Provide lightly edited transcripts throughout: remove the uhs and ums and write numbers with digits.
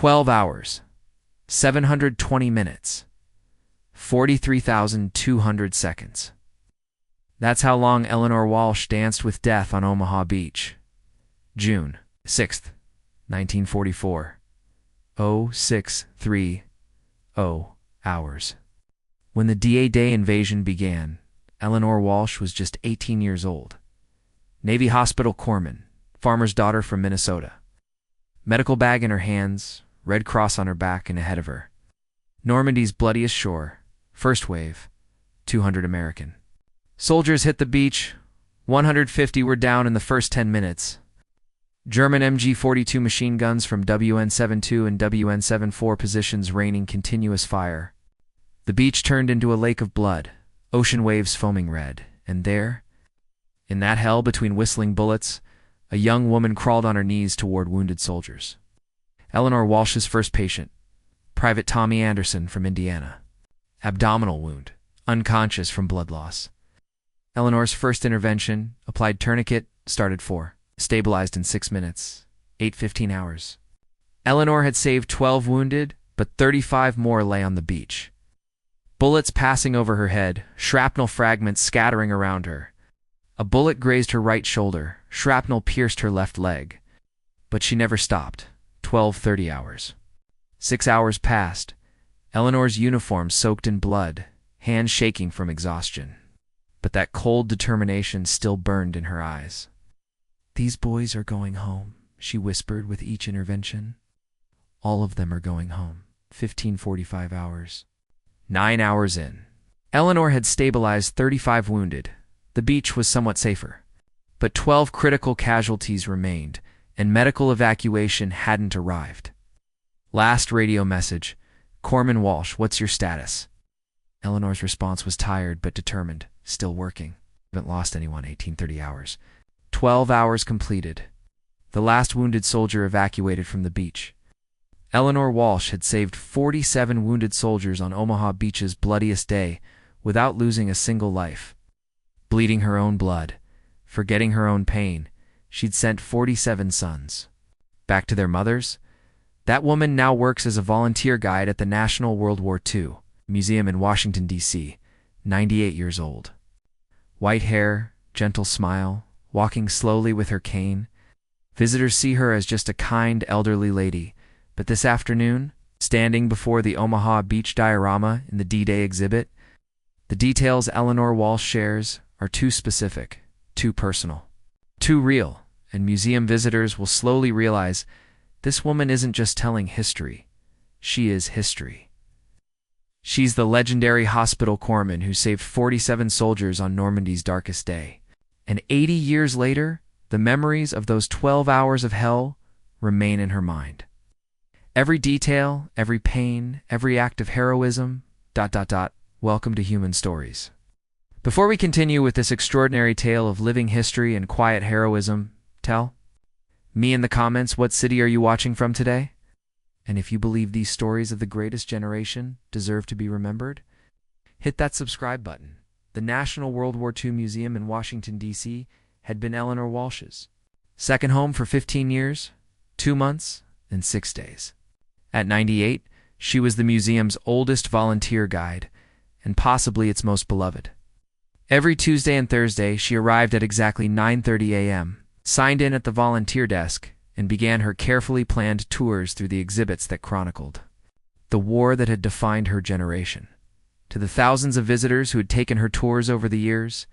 12 hours, 720 minutes, 43,200 seconds. That's how long Eleanor Walsh danced with death on Omaha Beach. June 6th, 1944. 0630 hours. When the D-Day invasion began, Eleanor Walsh was just 18 years old. Navy hospital corpsman, farmer's daughter from Minnesota. Medical bag in her hands, Red Cross on her back and ahead of her. Normandy's bloodiest shore, first wave, 200 American. Soldiers hit the beach, 150 were down in the first 10 minutes. German MG-42 machine guns from WN-72 and WN-74 positions raining continuous fire. The beach turned into a lake of blood, ocean waves foaming red, and there, in that hell between whistling bullets, a young woman crawled on her knees toward wounded soldiers. Eleanor Walsh's first patient, Private Tommy Anderson from Indiana. Abdominal wound, unconscious from blood loss. Eleanor's first intervention, applied tourniquet, started 4. Stabilized in 6 minutes, 8:15 hours. Eleanor had saved 12 wounded, but 35 more lay on the beach. Bullets passing over her head, shrapnel fragments scattering around her. A bullet grazed her right shoulder, shrapnel pierced her left leg. But she never stopped. 12:30 hours. 6 hours passed. Eleanor's uniform soaked in blood, hands shaking from exhaustion. But that cold determination still burned in her eyes. "These boys are going home," she whispered with each intervention. "All of them are going home." 15:45 hours. 9 hours in. Eleanor had stabilized 35 wounded. The beach was somewhat safer. But 12 critical casualties remained, and medical evacuation hadn't arrived. Last radio message. "Corpsman Walsh, what's your status?" Eleanor's response was tired but determined. "Still working. Haven't lost anyone." 18:30 hours. 12 hours completed. The last wounded soldier evacuated from the beach. Eleanor Walsh had saved 47 wounded soldiers on Omaha Beach's bloodiest day without losing a single life. Bleeding her own blood, forgetting her own pain, she'd sent 47 sons. Back to their mothers? That woman now works as a volunteer guide at the National WWII Museum in Washington, D.C., 98 years old. White hair, gentle smile, walking slowly with her cane. Visitors see her as just a kind, elderly lady, but this afternoon, standing before the Omaha Beach diorama in the D-Day exhibit, the details Eleanor Walsh shares are too specific, too personal, too real, and museum visitors will slowly realize this woman isn't just telling history, she is history. She's the legendary hospital corpsman who saved 47 soldiers on Normandy's darkest day. And 80 years later, the memories of those 12 hours of hell remain in her mind. Every detail, every pain, every act of heroism, ... Welcome to Human Stories. Before we continue with this extraordinary tale of living history and quiet heroism, tell me in the comments, what city are you watching from today? And if you believe these stories of the greatest generation deserve to be remembered, hit that subscribe button. The National WWII Museum in Washington, D.C. had been Eleanor Walsh's second home for 15 years, 2 months, and 6 days. At 98, she was the museum's oldest volunteer guide, and possibly its most beloved. Every Tuesday and Thursday, she arrived at exactly 9:30 a.m., signed in at the volunteer desk, and began her carefully planned tours through the exhibits that chronicled the war that had defined her generation. To the thousands of visitors who had taken her tours over the years,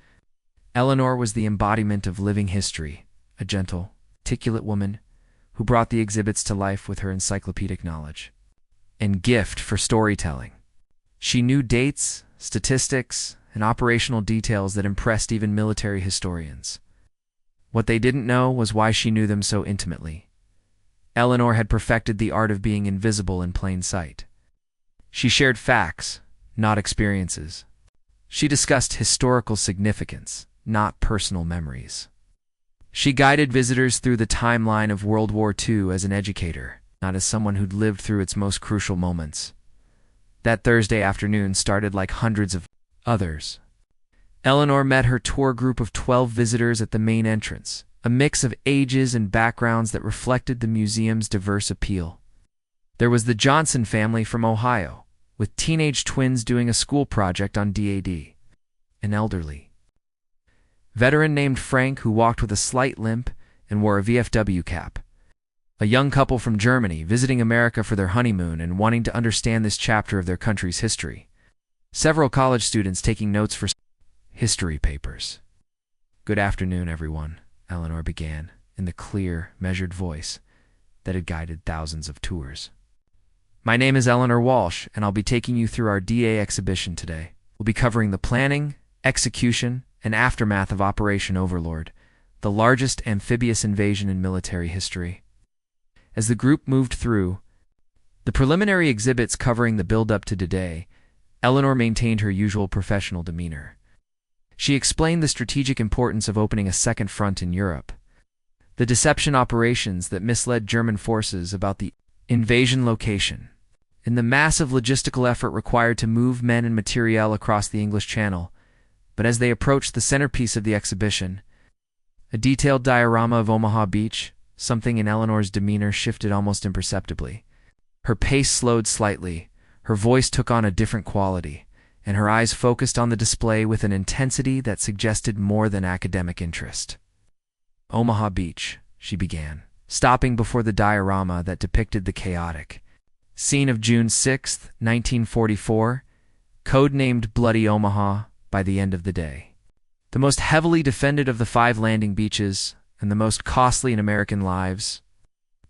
Eleanor was the embodiment of living history, a gentle, articulate woman who brought the exhibits to life with her encyclopedic knowledge and gift for storytelling. She knew dates, statistics, and operational details that impressed even military historians. What they didn't know was why she knew them so intimately. Eleanor had perfected the art of being invisible in plain sight. She shared facts, not experiences. She discussed historical significance, not personal memories. She guided visitors through the timeline of World War II as an educator, not as someone who'd lived through its most crucial moments. That Thursday afternoon started like hundreds of others. Eleanor met her tour group of 12 visitors at the main entrance, a mix of ages and backgrounds that reflected the museum's diverse appeal. There was the Johnson family from Ohio, with teenage twins doing a school project on DAD. An elderly veteran named Frank who walked with a slight limp and wore a VFW cap. A young couple from Germany visiting America for their honeymoon and wanting to understand this chapter of their country's history. Several college students taking notes for history papers. "Good afternoon, everyone," Eleanor began, in the clear, measured voice that had guided thousands of tours. "My name is Eleanor Walsh, and I'll be taking you through our DA exhibition today. We'll be covering the planning, execution, and aftermath of Operation Overlord, the largest amphibious invasion in military history." As the group moved through the preliminary exhibits covering the build-up to today, Eleanor maintained her usual professional demeanor. She explained the strategic importance of opening a second front in Europe, the deception operations that misled German forces about the invasion location, and the massive logistical effort required to move men and materiel across the English Channel. But as they approached the centerpiece of the exhibition, a detailed diorama of Omaha Beach, something in Eleanor's demeanor shifted almost imperceptibly. Her pace slowed slightly, her voice took on a different quality, and her eyes focused on the display with an intensity that suggested more than academic interest. "Omaha Beach," she began, stopping before the diorama that depicted the chaotic scene of June 6, 1944, codenamed Bloody Omaha by the end of the day. The most heavily defended of the 5 landing beaches, and the most costly in American lives.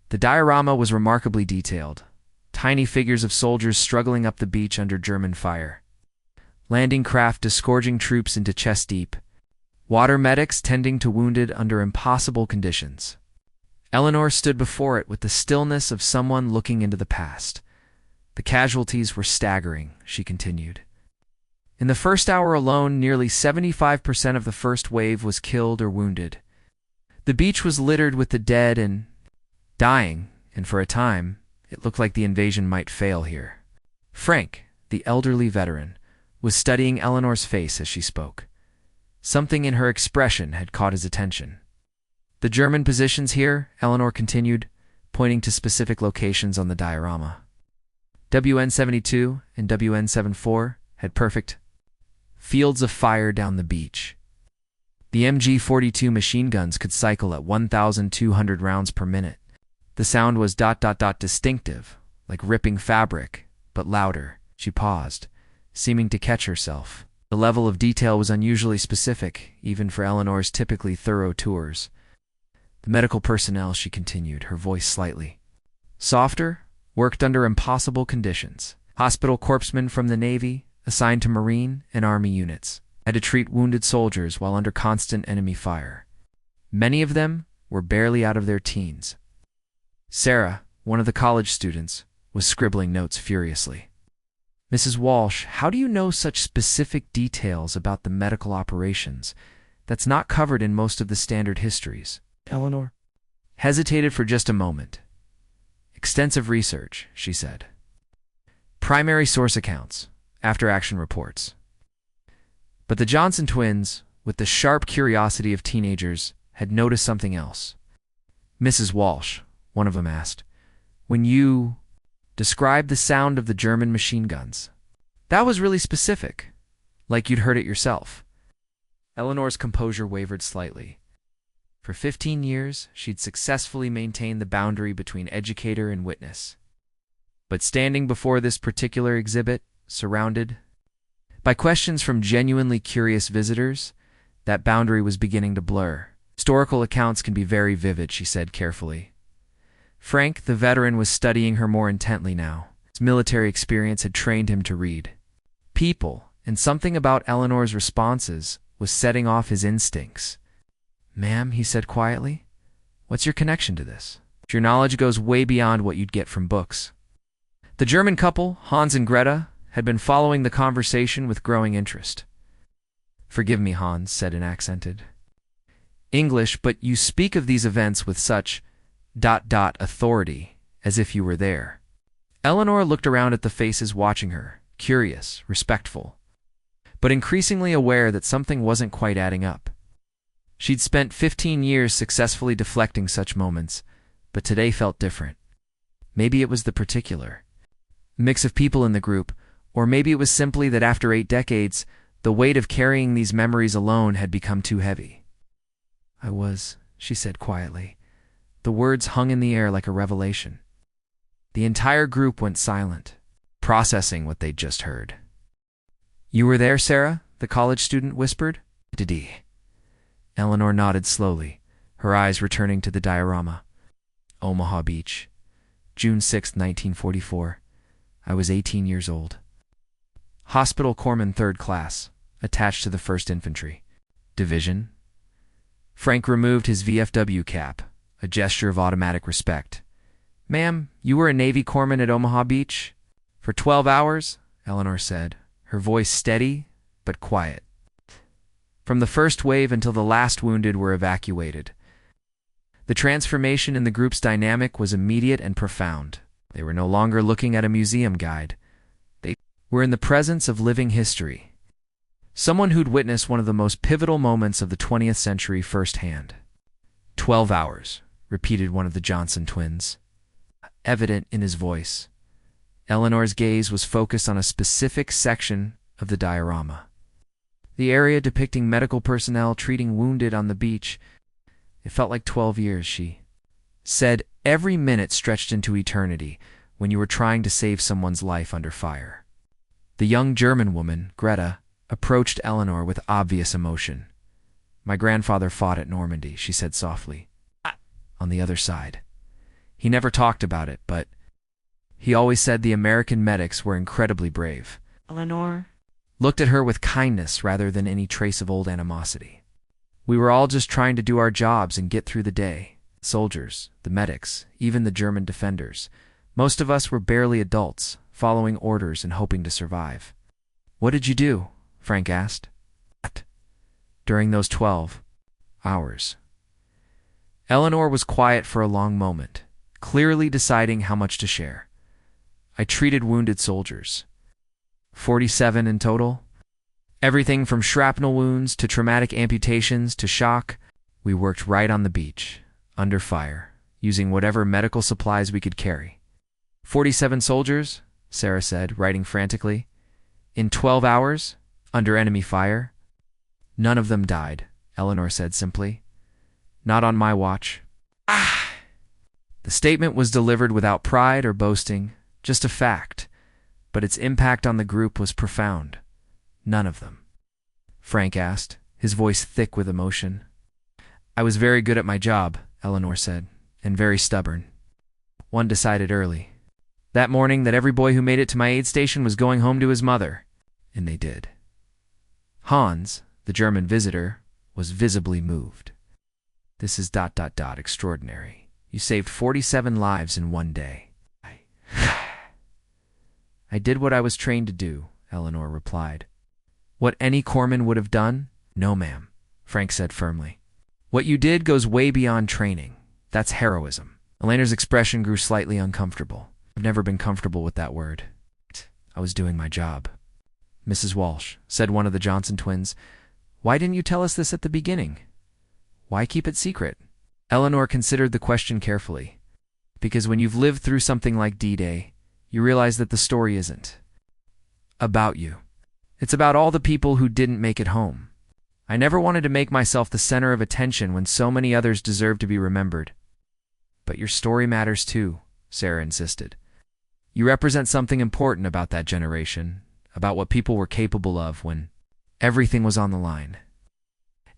The diorama was remarkably detailed, tiny figures of soldiers struggling up the beach under German fire, landing craft disgorging troops into chest deep, water medics tending to wounded under impossible conditions. Eleanor stood before it with the stillness of someone looking into the past. "The casualties were staggering," she continued. "In the first hour alone, nearly 75% of the first wave was killed or wounded. The beach was littered with the dead and dying, and for a time, it looked like the invasion might fail here." Frank, the elderly veteran, was studying Eleanor's face as she spoke. Something in her expression had caught his attention. "The German positions here," Eleanor continued, pointing to specific locations on the diorama. WN 72 and WN 74 had perfect fields of fire down the beach. The MG-42 machine guns could cycle at 1,200 rounds per minute. The sound was ... distinctive, like ripping fabric, but louder. She paused, seeming to catch herself. The level of detail was unusually specific, even for Eleanor's typically thorough tours. "The medical personnel," she continued, her voice slightly softer, worked under impossible conditions. Hospital corpsmen from the Navy, assigned to Marine and Army units, had to treat wounded soldiers while under constant enemy fire. Many of them were barely out of their teens. Sarah, one of the college students, was scribbling notes furiously. "Mrs. Walsh, how do you know such specific details about the medical operations? That's not covered in most of the standard histories." Eleanor hesitated for just a moment. "Extensive research," she said. "Primary source accounts, after-action reports." But the Johnson twins, with the sharp curiosity of teenagers, had noticed something else. "Mrs. Walsh," one of them asked, "when you described the sound of the German machine guns, that was really specific, like you'd heard it yourself." Eleanor's composure wavered slightly. For 15 years, she'd successfully maintained the boundary between educator and witness. But standing before this particular exhibit, surrounded by questions from genuinely curious visitors, that boundary was beginning to blur. "Historical accounts can be very vivid," she said carefully. Frank, the veteran, was studying her more intently now. His military experience had trained him to read people, and something about Eleanor's responses was setting off his instincts. "Ma'am," he said quietly, "what's your connection to this? Your knowledge goes way beyond what you'd get from books." The German couple, Hans and Greta, had been following the conversation with growing interest. "Forgive me," Hans said in accented English, "but you speak of these events with such ... authority, as if you were there." Eleanor looked around at the faces watching her, curious, respectful, but increasingly aware that something wasn't quite adding up. She'd spent 15 years successfully deflecting such moments, but today felt different. Maybe it was the particular mix of people in the group, or maybe it was simply that after 8 decades, the weight of carrying these memories alone had become too heavy. She said quietly. The words hung in the air like a revelation. The entire group went silent, processing what they'd just heard. You were there, Sarah? The college student whispered. Did he? Eleanor nodded slowly, her eyes returning to the diorama. Omaha Beach, June 6, 1944. I was 18 years old. Hospital Corpsman 3rd Class, attached to the 1st Infantry Division. Frank removed his VFW cap, a gesture of automatic respect. Ma'am, you were a Navy corpsman at Omaha Beach? For 12 hours, Eleanor said, her voice steady but quiet. From the first wave until the last wounded were evacuated. The transformation in the group's dynamic was immediate and profound. They were no longer looking at a museum guide. They were in the presence of living history. Someone who'd witnessed one of the most pivotal moments of the 20th century firsthand. 12 hours, repeated one of the Johnson twins, evident in his voice. Eleanor's gaze was focused on a specific section of the diorama. The area depicting medical personnel treating wounded on the beach. It felt like 12 years, she said. Every minute stretched into eternity when you were trying to save someone's life under fire. The young German woman, Greta, approached Eleanor with obvious emotion. My grandfather fought at Normandy, she said softly. On the other side. He never talked about it, but he always said the American medics were incredibly brave. Eleanor looked at her with kindness rather than any trace of old animosity. We were all just trying to do our jobs and get through the day. Soldiers, the medics, even the German defenders. Most of us were barely adults, following orders and hoping to survive. What did you do? Frank asked. During those 12 hours. Eleanor was quiet for a long moment, clearly deciding how much to share. I treated wounded soldiers. 47 in total. Everything from shrapnel wounds to traumatic amputations to shock. We worked right on the beach, under fire, using whatever medical supplies we could carry. 47 soldiers, Sarah said, writing frantically. In 12 hours, under enemy fire. None of them died, Eleanor said simply. Not on my watch. The statement was delivered without pride or boasting, just a fact, but its impact on the group was profound. None of them. Frank asked, his voice thick with emotion. I was very good at my job, Eleanor said, and very stubborn. One decided early, that morning, that every boy who made it to my aid station was going home to his mother, and they did. Hans, the German visitor, was visibly moved. This is ... extraordinary. You saved 47 lives in one day. I did what I was trained to do, Eleanor replied. What any corpsman would have done? No, ma'am, Frank said firmly. What you did goes way beyond training. That's heroism. Eleanor's expression grew slightly uncomfortable. I've never been comfortable with that word. I was doing my job. Mrs. Walsh, said one of the Johnson twins, why didn't you tell us this at the beginning? Why keep it secret? Eleanor considered the question carefully. Because when you've lived through something like D-Day, you realize that the story isn't about you. It's about all the people who didn't make it home. I never wanted to make myself the center of attention when so many others deserve to be remembered. But your story matters too, Sarah insisted. You represent something important about that generation, about what people were capable of when everything was on the line.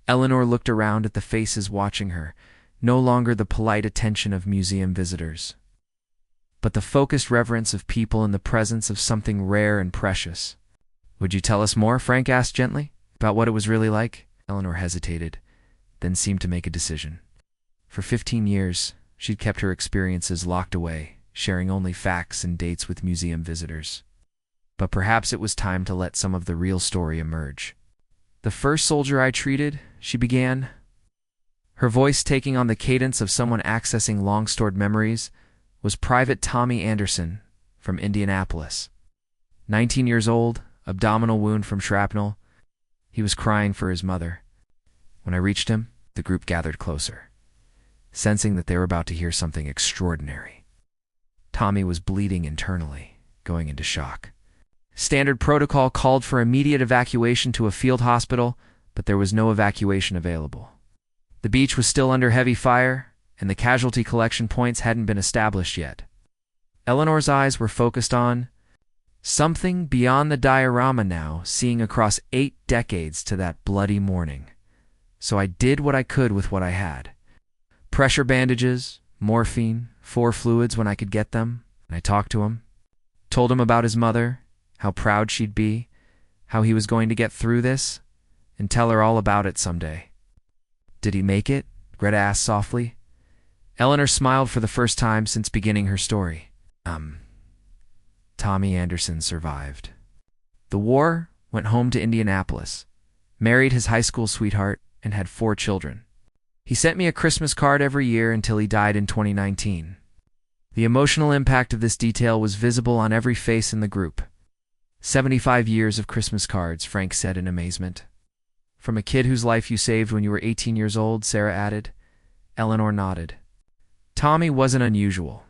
Eleanor looked around at the faces watching her, no longer the polite attention of museum visitors, but the focused reverence of people in the presence of something rare and precious. Would you tell us more, Frank asked gently, about what it was really like? Eleanor hesitated, then seemed to make a decision. For 15 years, she'd kept her experiences locked away, sharing only facts and dates with museum visitors. But perhaps it was time to let some of the real story emerge. The first soldier I treated, she began, her voice taking on the cadence of someone accessing long-stored memories, was Private Tommy Anderson from Indianapolis. 19 years old, abdominal wound from shrapnel. He was crying for his mother. When I reached him, the group gathered closer, sensing that they were about to hear something extraordinary. Tommy was bleeding internally, going into shock. Standard protocol called for immediate evacuation to a field hospital, but there was no evacuation available. The beach was still under heavy fire, and the casualty collection points hadn't been established yet. Eleanor's eyes were focused on something beyond the diorama now, seeing across 8 decades to that bloody morning. So I did what I could with what I had. Pressure bandages, morphine, 4 fluids when I could get them, and I talked to him. Told him about his mother, how proud she'd be, how he was going to get through this, and tell her all about it someday. Did he make it? Greta asked softly. Eleanor smiled for the first time since beginning her story. Tommy Anderson survived. The war, went home to Indianapolis, married his high school sweetheart, and had 4 children. He sent me a Christmas card every year until he died in 2019. The emotional impact of this detail was visible on every face in the group. 75 years of Christmas cards, Frank said in amazement. From a kid whose life you saved when you were 18 years old, Sarah added. Eleanor nodded. Tommy wasn't unusual.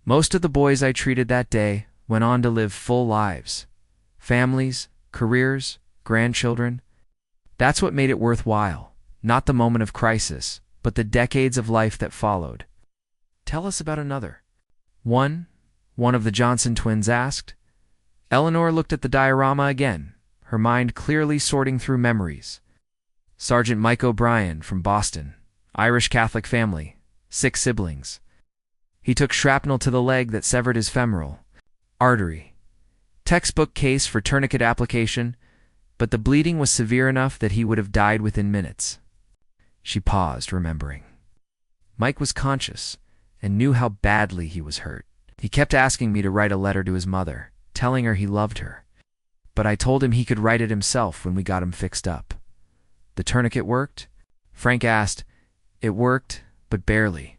Most of the boys I treated that day went on to live full lives. Families, careers, grandchildren. That's what made it worthwhile. Not the moment of crisis, but the decades of life that followed. Tell us about another. One of the Johnson twins asked. Eleanor looked at the diorama again, her mind clearly sorting through memories. Sergeant Mike O'Brien from Boston, Irish Catholic family, 6 siblings. He took shrapnel to the leg that severed his femoral artery. Textbook case for tourniquet application, but the bleeding was severe enough that he would have died within minutes. She paused, remembering. Mike was conscious and knew how badly he was hurt. He kept asking me to write a letter to his mother, telling her he loved her. But I told him he could write it himself when we got him fixed up. The tourniquet worked? Frank asked. It worked, but barely.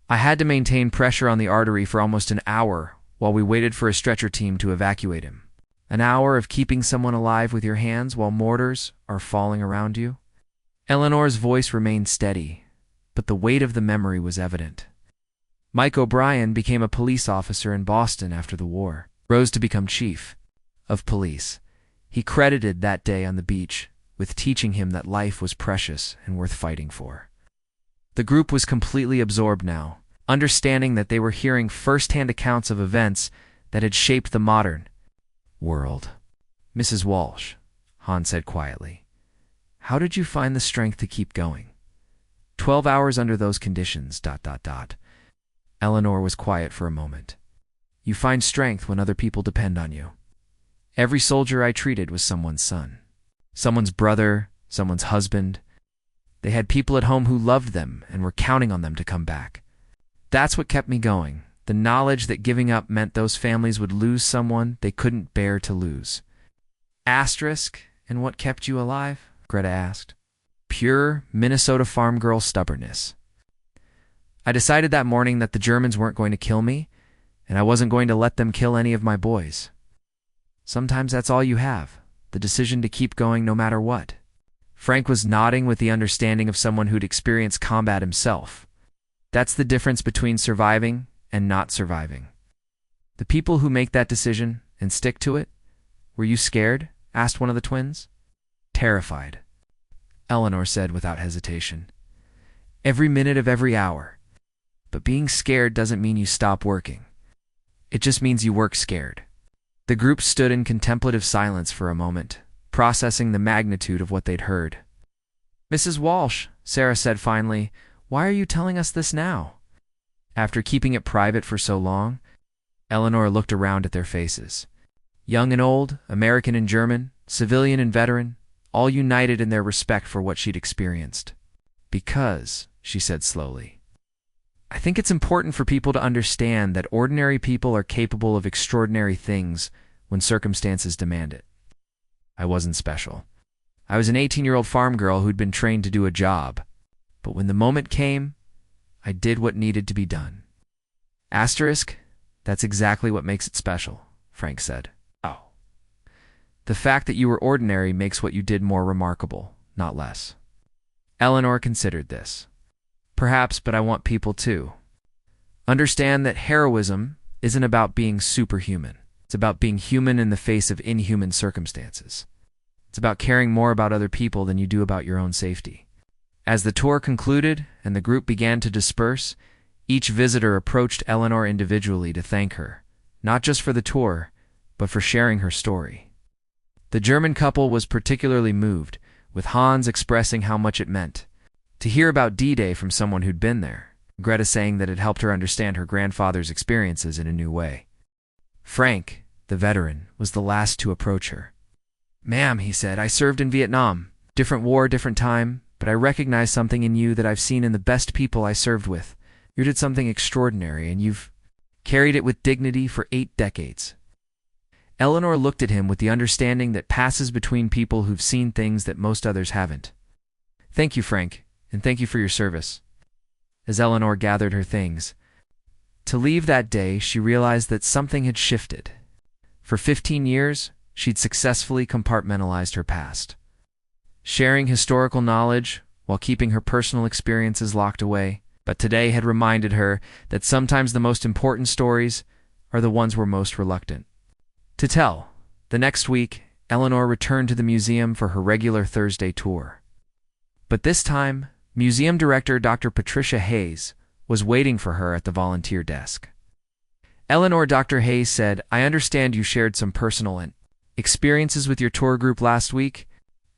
I had to maintain pressure on the artery for almost an hour while we waited for a stretcher team to evacuate him. An hour of keeping someone alive with your hands while mortars are falling around you? Eleanor's voice remained steady, but the weight of the memory was evident. Mike O'Brien became a police officer in Boston after the war, rose to become chief of police. He credited that day on the beach with teaching him that life was precious and worth fighting for. The group was completely absorbed now, understanding that they were hearing first-hand accounts of events that had shaped the modern world. Mrs. Walsh, Han said quietly, how did you find the strength to keep going? 12 hours under those conditions, ... Eleanor was quiet for a moment. You find strength when other people depend on you. Every soldier I treated was someone's son, someone's brother, someone's husband. They had people at home who loved them and were counting on them to come back. That's what kept me going, the knowledge that giving up meant those families would lose someone they couldn't bear to lose. Asterisk, and what kept you alive? Greta asked. Pure Minnesota farm girl stubbornness. I decided that morning that the Germans weren't going to kill me, and I wasn't going to let them kill any of my boys. Sometimes that's all you have, the decision to keep going no matter what. Frank was nodding with the understanding of someone who'd experienced combat himself. That's the difference between surviving and not surviving. The people who make that decision and stick to it, were you scared? Asked one of the twins. Terrified, Eleanor said without hesitation. Every minute of every hour. But being scared doesn't mean you stop working. It just means you work scared. The group stood in contemplative silence for a moment, processing the magnitude of what they'd heard. Mrs. Walsh, Sarah said finally, why are you telling us this now? After keeping it private for so long, Eleanor looked around at their faces. Young and old, American and German, civilian and veteran, all united in their respect for what she'd experienced. Because, she said slowly, I think it's important for people to understand that ordinary people are capable of extraordinary things when circumstances demand it. I wasn't special. I was an 18-year-old farm girl who'd been trained to do a job. But when the moment came, I did what needed to be done. Asterisk, that's exactly what makes it special, Frank said. Oh. The fact that you were ordinary makes what you did more remarkable, not less. Eleanor considered this. Perhaps, but I want people too. Understand that heroism isn't about being superhuman. It's about being human in the face of inhuman circumstances. It's about caring more about other people than you do about your own safety. As the tour concluded and the group began to disperse, each visitor approached Eleanor individually to thank her, not just for the tour, but for sharing her story. The German couple was particularly moved, with Hans expressing how much it meant to hear about D-Day from someone who'd been there, Greta saying that it helped her understand her grandfather's experiences in a new way. Frank, the veteran, was the last to approach her. "Ma'am," he said, "I served in Vietnam. Different war, different time, but I recognize something in you that I've seen in the best people I served with. You did something extraordinary, and you've carried it with dignity for 8 decades. Eleanor looked at him with the understanding that passes between people who've seen things that most others haven't. "Thank you, Frank, and thank you for your service." As Eleanor gathered her things to leave that day, she realized that something had shifted. For 15 years, she'd successfully compartmentalized her past, sharing historical knowledge while keeping her personal experiences locked away, but today had reminded her that sometimes the most important stories are the ones we're most reluctant to tell. The next week, Eleanor returned to the museum for her regular Thursday tour. But this time, Museum Director Dr. Patricia Hayes was waiting for her at the volunteer desk. "Eleanor," Dr. Hayes said, "I understand you shared some personal experiences with your tour group last week."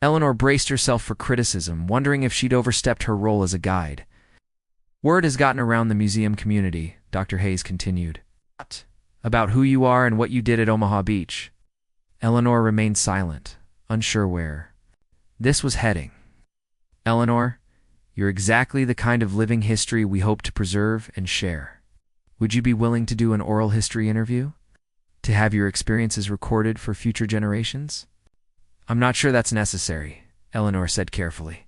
Eleanor braced herself for criticism, wondering if she'd overstepped her role as a guide. "Word has gotten around the museum community," Dr. Hayes continued, "about who you are and what you did at Omaha Beach." Eleanor remained silent, unsure where this was heading. "Eleanor, you're exactly the kind of living history we hope to preserve and share. Would you be willing to do an oral history interview? To have your experiences recorded for future generations?" "I'm not sure that's necessary," Eleanor said carefully.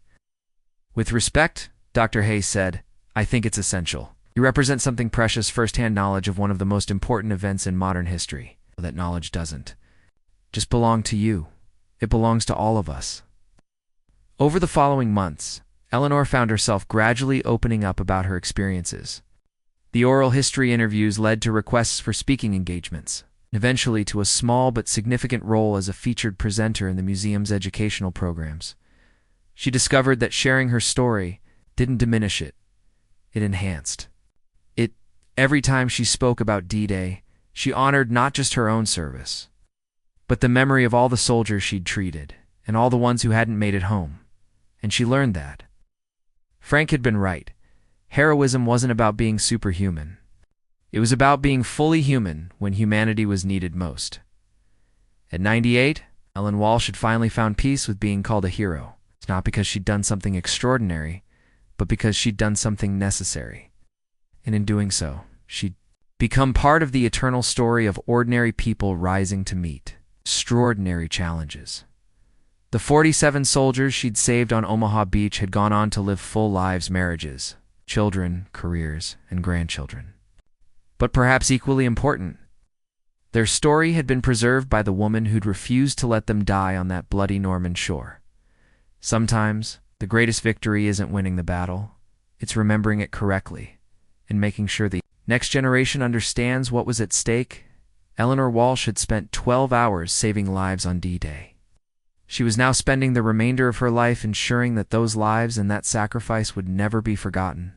"With respect," Dr. Hayes said, "I think it's essential. You represent something precious, first-hand knowledge of one of the most important events in modern history. That knowledge doesn't just belong to you. It belongs to all of us." Over the following months, Eleanor found herself gradually opening up about her experiences. The oral history interviews led to requests for speaking engagements, eventually to a small but significant role as a featured presenter in the museum's educational programs. She discovered that sharing her story didn't diminish it, it enhanced it. Every time she spoke about D-Day, she honored not just her own service, but the memory of all the soldiers she'd treated, and all the ones who hadn't made it home. And she learned that Frank had been right. Heroism wasn't about being superhuman. It was about being fully human when humanity was needed most. At 98, Eleanor Walsh had finally found peace with being called a hero. It's not because she'd done something extraordinary, but because she'd done something necessary. And in doing so, she'd become part of the eternal story of ordinary people rising to meet extraordinary challenges. The 47 soldiers she'd saved on Omaha Beach had gone on to live full lives, marriages, children, careers, and grandchildren. But perhaps equally important, their story had been preserved by the woman who'd refused to let them die on that bloody Norman shore. Sometimes, the greatest victory isn't winning the battle, it's remembering it correctly and making sure the next generation understands what was at stake. Eleanor Walsh had spent 12 hours saving lives on D-Day. She was now spending the remainder of her life ensuring that those lives and that sacrifice would never be forgotten.